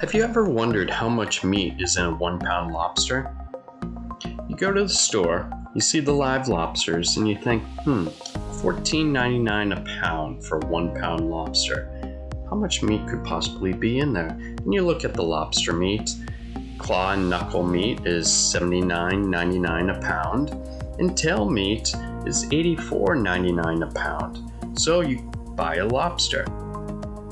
Have you ever wondered how much meat is in a 1-pound lobster? You go to the store, you see the live lobsters, and you think, $14.99 a pound for a 1-pound lobster. How much meat could possibly be in there? And you look at the lobster meat. Claw and knuckle meat is $79.99 a pound, and tail meat is $84.99 a pound. So you buy a lobster.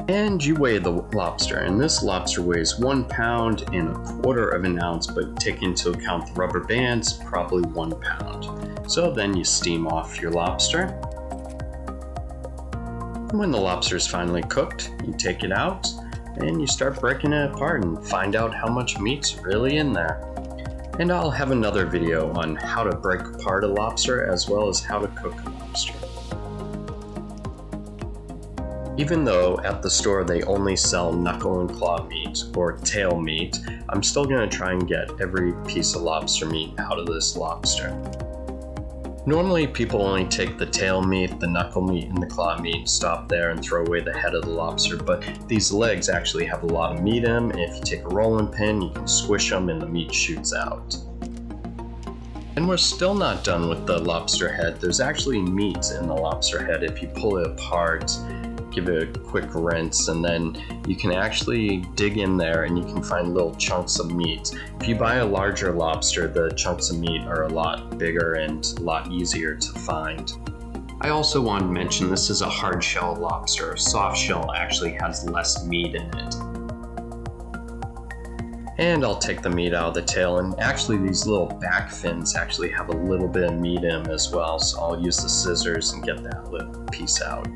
And you weigh the lobster, and this lobster weighs 1 pound and 1/4 of an ounce, but take into account the rubber bands, probably 1 pound. So then you steam off your lobster. And when the lobster is finally cooked, you take it out and you start breaking it apart and find out how much meat's really in there. And I'll have another video on how to break apart a lobster as well as how to cook a lobster. Even though at the store they only sell knuckle and claw meat or tail meat, I'm still going to try and get every piece of lobster meat out of this lobster. Normally people only take the tail meat, the knuckle meat, and the claw meat, stop there and throw away the head of the lobster, but these legs actually have a lot of meat in them, and if you take a rolling pin, you can squish them and the meat shoots out. And we're still not done with the lobster head. There's actually meat in the lobster head. If you pull it apart, give it a quick rinse, and then you can actually dig in there and you can find little chunks of meat. If you buy a larger lobster, the chunks of meat are a lot bigger and a lot easier to find. I also want to mention this is a hard shell lobster. Soft shell actually has less meat in it. And I'll take the meat out of the tail, and actually these little back fins actually have a little bit of meat in them as well, so I'll use the scissors and get that little piece out.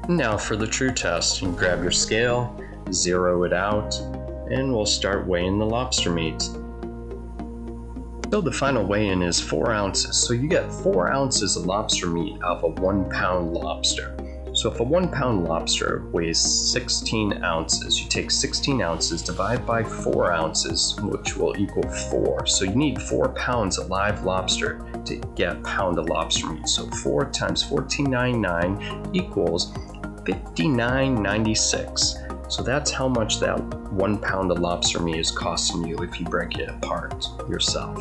Now for the true test, you grab your scale, zero it out, and we'll start weighing the lobster meat. So the final weigh-in is 4 ounces, so you get 4 ounces of lobster meat out of a 1-pound lobster. So if a 1-pound lobster weighs 16 ounces, you take 16 ounces, divide by 4 ounces, which will equal 4. So you need 4 pounds of live lobster to get a pound of lobster meat. So 4 times $14.99 equals $59.96. So that's how much that 1 pound of lobster meat is costing you if you break it apart yourself.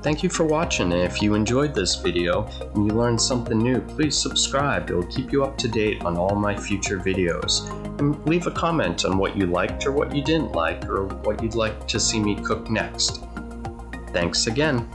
Thank you for watching, and if you enjoyed this video and you learned something new, please subscribe. It will keep you up to date on all my future videos. And leave a comment on what you liked or what you didn't like, or what you'd like to see me cook next. Thanks again.